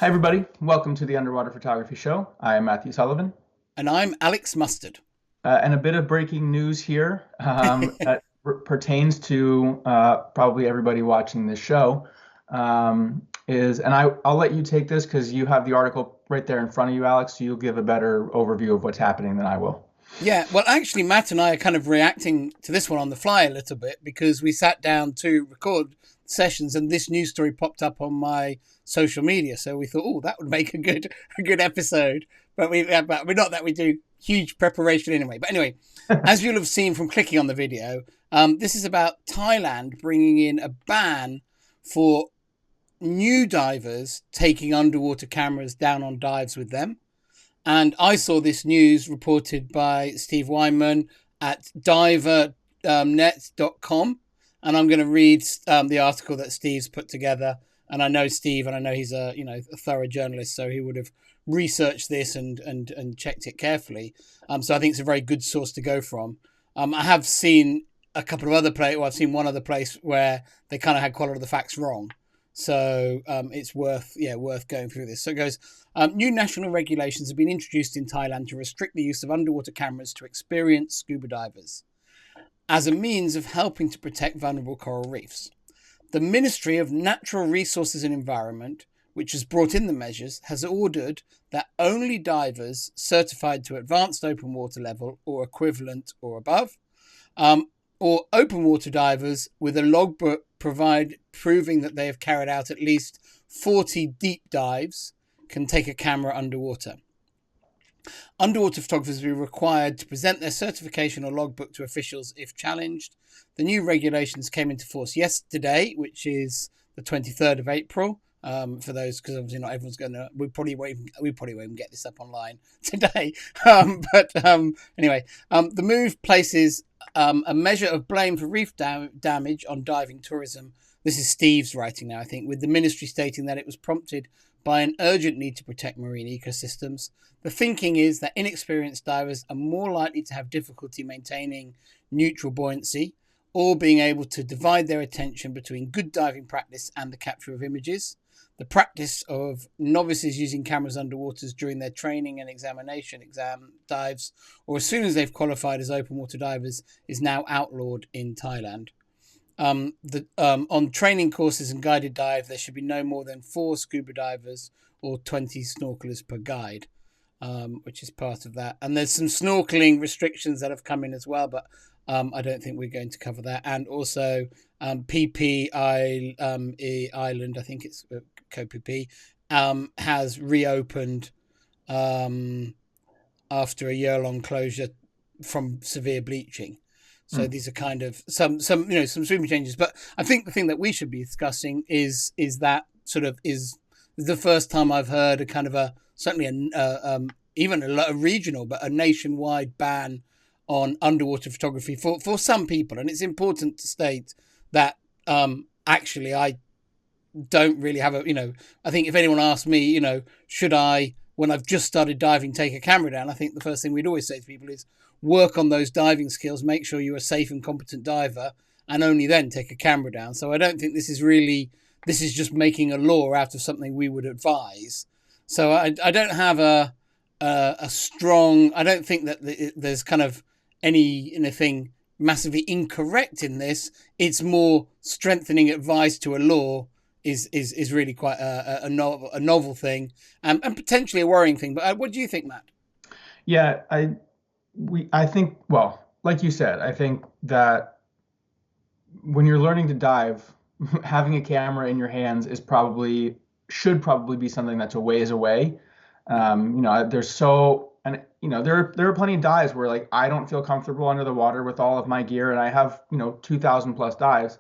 Hi, everybody. Welcome to the Underwater Photography Show. I am Matthew Sullivan. And I'm Alex Mustard. And a bit of breaking news here that pertains to probably everybody watching this show and I'll let you take this because you have the article right there in front of you, Alex, so you'll give a better overview of what's happening than I will. Yeah, well, actually, Matt and I are kind of reacting to this one on the fly a little bit because we sat down to record sessions and this news story popped up on my social media. So we thought, oh, that would make a good episode. But we're not that we do huge preparation anyway. But anyway, as you'll have seen from clicking on the video, this is about Thailand bringing in a ban for new divers taking underwater cameras down on dives with them. And I saw this news reported by Steve Weinman at divernet.com. And I'm going to read the article that Steve's put together. And I know Steve, and I know he's a thorough journalist, so he would have researched this and checked it carefully. So I think it's a very good source to go from. I have seen a couple of other places. Well, I've seen one other place where they kind of had quite a lot of the facts wrong. So it's worth going through this. So it goes, new national regulations have been introduced in Thailand to restrict the use of underwater cameras to experienced scuba divers as a means of helping to protect vulnerable coral reefs. The Ministry of Natural Resources and Environment, which has brought in the measures, has ordered that only divers certified to advanced open water level or equivalent or above, or open water divers with a logbook proving that they have carried out at least 40 deep dives can take a camera underwater. Underwater photographers will be required to present their certification or logbook to officials if challenged. The new regulations came into force yesterday, which is the 23rd of April. For those, because obviously not everyone's going to, we probably won't even get this up online today. Anyway, the move places a measure of blame for reef damage on diving tourism. This is Steve's writing now, I think, with the ministry stating that it was prompted by an urgent need to protect marine ecosystems. The thinking is that inexperienced divers are more likely to have difficulty maintaining neutral buoyancy or being able to divide their attention between good diving practice and the capture of images. The practice of novices using cameras underwater during their training and exam dives, or as soon as they've qualified as open water divers, is now outlawed in Thailand. On training courses and guided dive, there should be no more than 4 scuba divers or 20 snorkelers per guide, which is part of that. And there's some snorkeling restrictions that have come in as well, but I don't think we're going to cover that. And also PP Island, I think it's CoPP, has reopened after a year-long closure from severe bleaching. So these are kind of some sweeping changes. But I think the thing that we should be discussing is that sort of is the first time I've heard a kind of even a regional, but a nationwide ban on underwater photography for some people. And it's important to state that actually I don't really have I think if anyone asked me, should I, when I've just started diving, take a camera down, I think the first thing we'd always say to people is work on those diving skills, make sure you're a safe and competent diver, and only then take a camera down. So I don't think this is just making a law out of something we would advise. So I don't have a strong, I don't think that there's kind of anything massively incorrect in this. It's more strengthening advice to a law is really quite a novel thing and potentially a worrying thing. But what do you think, Matt? Yeah, I think, well, like you said, I think that when you're learning to dive, having a camera in your hands should probably be something that's a ways away. There are plenty of dives where like I don't feel comfortable under the water with all of my gear, and I have 2,000 plus dives,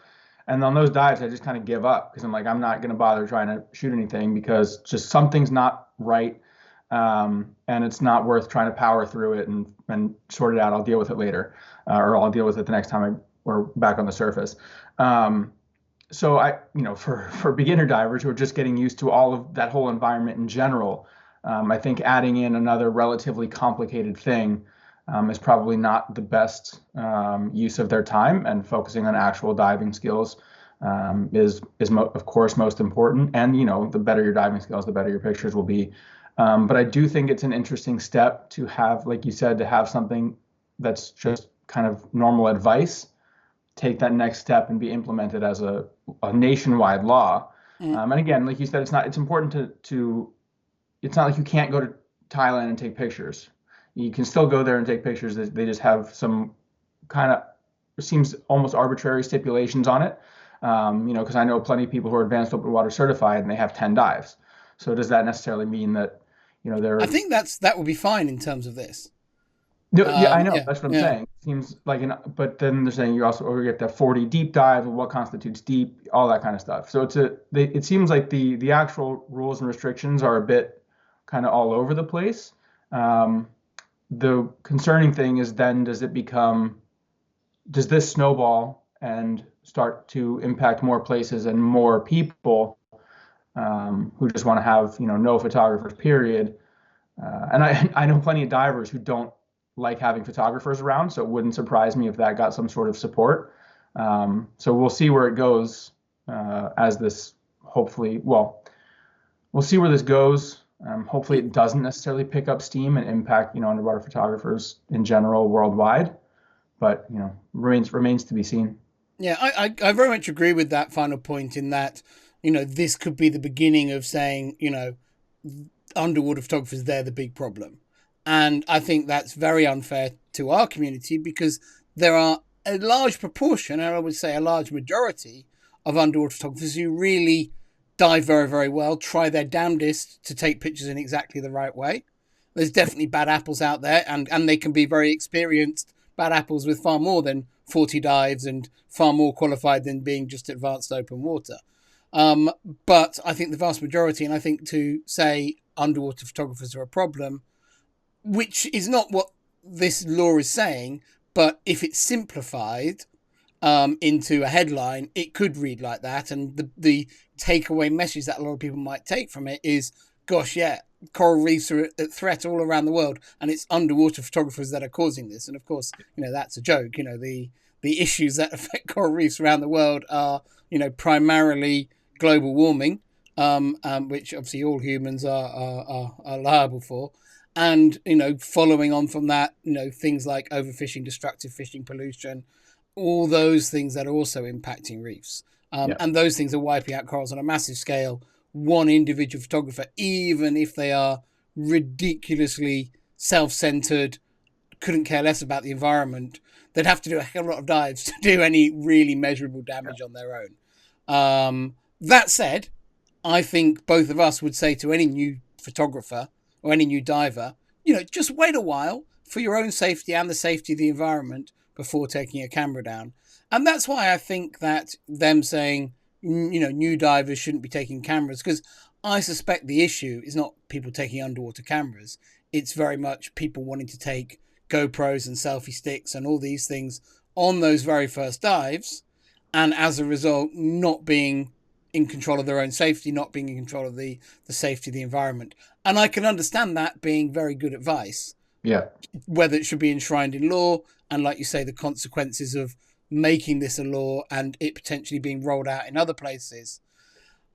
and on those dives I just kind of give up because I'm like, I'm not going to bother trying to shoot anything because just something's not right. And it's not worth trying to power through it and sort it out. I'll deal with it later, or I'll deal with it the next time we're back on the surface. So for beginner divers who are just getting used to all of that whole environment in general, I think adding in another relatively complicated thing is probably not the best use of their time, and focusing on actual diving skills of course most important. And the better your diving skills, the better your pictures will be. But I do think it's an interesting step to have, like you said, to have something that's just kind of normal advice take that next step and be implemented as a nationwide law. Mm. And again, like you said, it's important to it's not like you can't go to Thailand and take pictures. You can still go there and take pictures. They just have some kind of, it seems almost arbitrary stipulations on it. Because I know plenty of people who are advanced open water certified and they have 10 dives. So does that necessarily mean that, I they're, think that would be fine in terms of this. no, yeah, I know. Yeah, That's what I'm yeah. saying. Seems like but then they're saying you also get the 40 deep dive, what constitutes deep, all that kind of stuff. So it seems like the actual rules and restrictions are a bit kind of all over the place. Um, the concerning thing is then does this snowball and start to impact more places and more people who just want to have no photographers, period. And I know plenty of divers who don't like having photographers around, so it wouldn't surprise me if that got some sort of support. So we'll see where it goes as this hopefully, well, we'll see where this goes. Hopefully it doesn't necessarily pick up steam and impact, underwater photographers in general worldwide, but, remains to be seen. Yeah, I very much agree with that final point in that, this could be the beginning of saying, underwater photographers, they're the big problem. And I think that's very unfair to our community because there are a large proportion, and I would say a large majority of underwater photographers who really dive very, very well, try their damnedest to take pictures in exactly the right way. There's definitely bad apples out there, and they can be very experienced bad apples with far more than 40 dives and far more qualified than being just advanced open water. But I think the vast majority, and I think to say underwater photographers are a problem, which is not what this law is saying, but if it's simplified into a headline, it could read like that. And the takeaway message that a lot of people might take from it is, gosh, yeah, coral reefs are at threat all around the world, and it's underwater photographers that are causing this. And of course, that's a joke. The issues that affect coral reefs around the world are, primarily global warming, which obviously all humans are liable for. And, following on from that, things like overfishing, destructive fishing, pollution, all those things that are also impacting reefs. Yeah. And those things are wiping out corals on a massive scale. One individual photographer, even if they are ridiculously self-centered, couldn't care less about the environment, they'd have to do a hell of a lot of dives to do any really measurable damage on their own. That said, I think both of us would say to any new photographer or any new diver, just wait a while for your own safety and the safety of the environment before taking a camera down. And that's why I think that them saying, new divers shouldn't be taking cameras, because I suspect the issue is not people taking underwater cameras. It's very much people wanting to take GoPros and selfie sticks and all these things on those very first dives, and as a result, not being in control of their own safety, not being in control of the safety of the environment. And I can understand that being very good advice. Yeah. Whether it should be enshrined in law, and like you say, the consequences of making this a law and it potentially being rolled out in other places.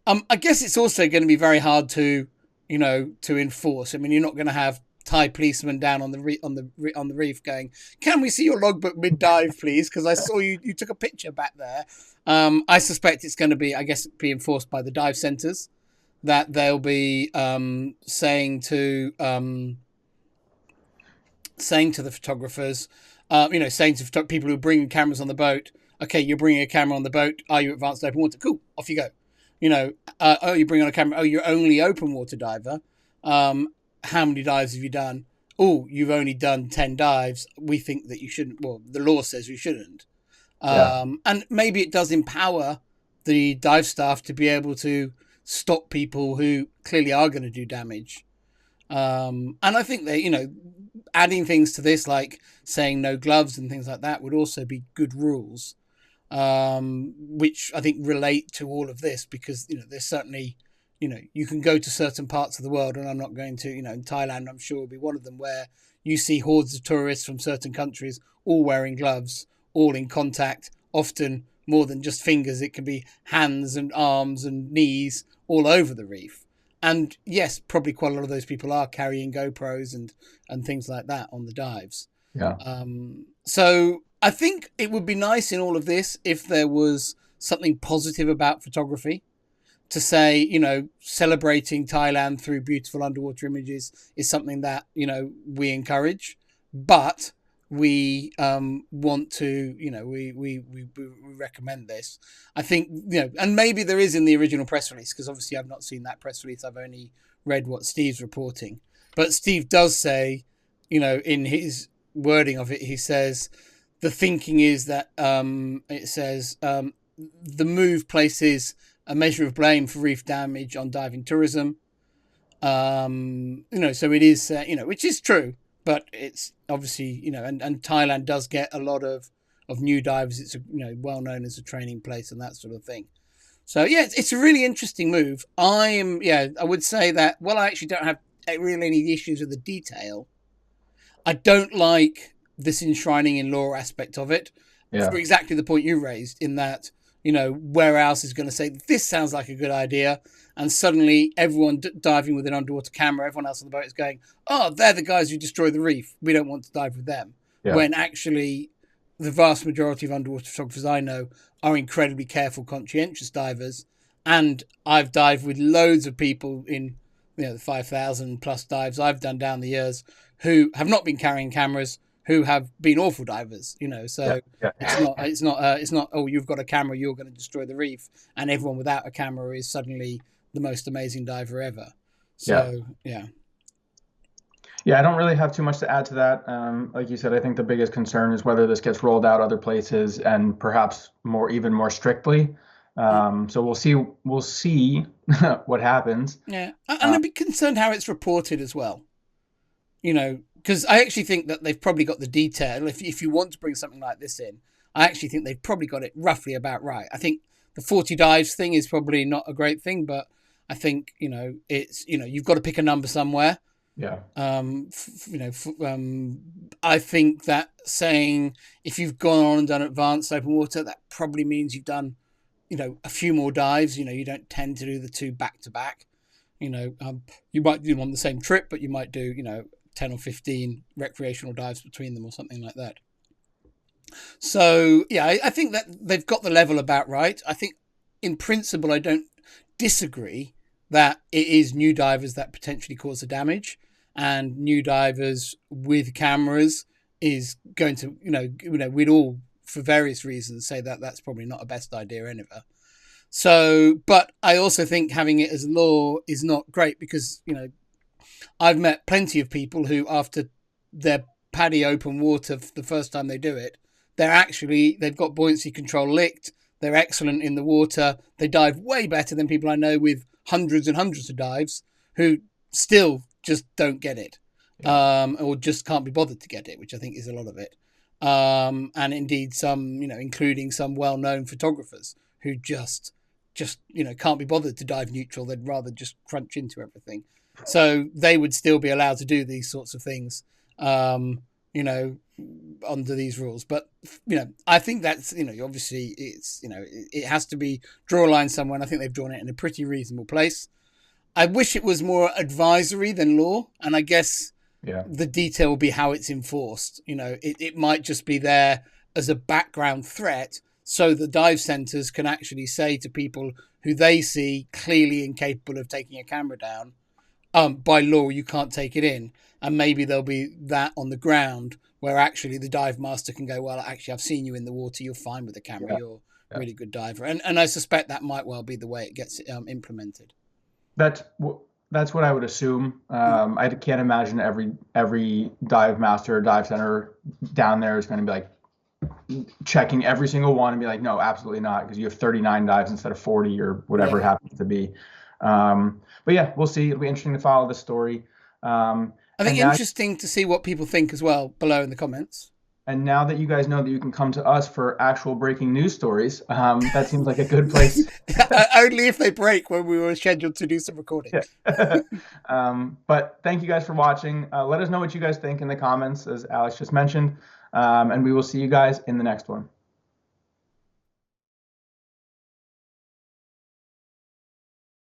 I guess it's also going to be very hard to enforce. I mean, you're not going to have Thai policemen down on the reef going, "Can we see your logbook mid dive, please? Because I saw you took a picture back there." I suspect it's going to be, be enforced by the dive centres, that they'll be saying to the photographers, saying to people who are bringing cameras on the boat, "Okay, you're bringing a camera on the boat. Are you advanced open water? Cool, off you go." You bring on a camera. Oh, you're only open water diver. How many dives have you done? Oh, you've only done 10 dives. We think that you shouldn't. Well, the law says you shouldn't. Yeah. And maybe it does empower the dive staff to be able to stop people who clearly are going to do damage. And I think that, adding things to this, like saying no gloves and things like that, would also be good rules, which I think relate to all of this, because, there's certainly, you can go to certain parts of the world, and I'm not going to, in Thailand, I'm sure will be one of them, where you see hordes of tourists from certain countries all wearing gloves, all in contact, often more than just fingers. It can be hands and arms and knees all over the reef. And yes, probably quite a lot of those people are carrying GoPros and things like that on the dives. Yeah. So I think it would be nice in all of this if there was something positive about photography, to say, you know, celebrating Thailand through beautiful underwater images is something that, you know, we encourage, but we want to, you know, we recommend this. I think, you know, and maybe there is in the original press release, because obviously I've not seen that press release. I've only read what Steve's reporting. But Steve does say, you know, in his wording of it, he says the thinking is that it says the move places a measure of blame for reef damage on diving tourism. You know, so it is, you know, which is true, but it's obviously, you know, and Thailand does get a lot of new divers. It's, you know, well known as a training place and that sort of thing. So yeah, it's a really interesting move. I would say that, well, I actually don't have really any issues with the detail. I don't like this enshrining in law aspect of it, for exactly the point you raised, in that, you know, where else is going to say, this sounds like a good idea, and suddenly everyone diving with an underwater camera, everyone else on the boat is going, oh, they're the guys who destroy the reef, we don't want to dive with them. When actually the vast majority of underwater photographers I know are incredibly careful, conscientious divers, and I've dived with loads of people in, you know, the 5,000 plus dives I've done down the years who have not been carrying cameras, who have been awful divers, you know. So it's not oh, you've got a camera, you're going to destroy the reef, and everyone without a camera is suddenly the most amazing diver ever. So yeah, I don't really have too much to add to that. Like you said, I think the biggest concern is whether this gets rolled out other places, and perhaps even more strictly. So we'll see what happens. Yeah, and I'd be concerned how it's reported as well, you know, because I actually think that they've probably got the detail. If you want to bring something like this in, I actually think they've probably got it roughly about right. I think the 40 dives thing is probably not a great thing, but I think, you know, it's, you know, you've got to pick a number somewhere. Yeah. You know, I think that saying if you've gone on and done advanced open water, that probably means you've done, you know, a few more dives. You know, you don't tend to do the two back to back. You know, you might do them on the same trip, but you might do, you know, 10 or 15 recreational dives between them or something like that. So, yeah, I think that they've got the level about right. I think in principle, I don't disagree that it is new divers that potentially cause the damage, and new divers with cameras is going to, you know, we'd all, for various reasons, say that that's probably not a best idea anyway. So, but I also think having it as law is not great, because, you know, I've met plenty of people who, after their paddy open water the first time they do it, they've got buoyancy control licked. They're excellent in the water. They dive way better than people I know with hundreds and hundreds of dives who still just don't get it, or just can't be bothered to get it, which I think is a lot of it. And indeed some, you know, including some well-known photographers who just, you know, can't be bothered to dive neutral. They'd rather just crunch into everything. So they would still be allowed to do these sorts of things, you know, under these rules. But, you know, I think that's, you know, obviously it's, you know, it has to be draw a line somewhere, and I think they've drawn it in a pretty reasonable place. I wish it was more advisory than law, and I guess the detail will be how it's enforced. You know, it might just be there as a background threat, so the dive centres can actually say to people who they see clearly incapable of taking a camera down, by law, you can't take it in. And maybe there'll be that on the ground where actually the dive master can go, well, actually, I've seen you in the water. You're fine with the camera. You're a really good diver. And I suspect that might well be the way it gets implemented. That's what I would assume. I can't imagine every dive master or dive center down there is going to be like checking every single one and be like, no, absolutely not, because you have 39 dives instead of 40 or whatever it happens to be. But yeah, we'll see. It'll be interesting to follow the story. I think interesting to see what people think as well below in the comments. And now that you guys know that you can come to us for actual breaking news stories, that seems like a good place. Only if they break when we were scheduled to do some recording. But thank you guys for watching. Let us know what you guys think in the comments, as Alex just mentioned. And we will see you guys in the next one.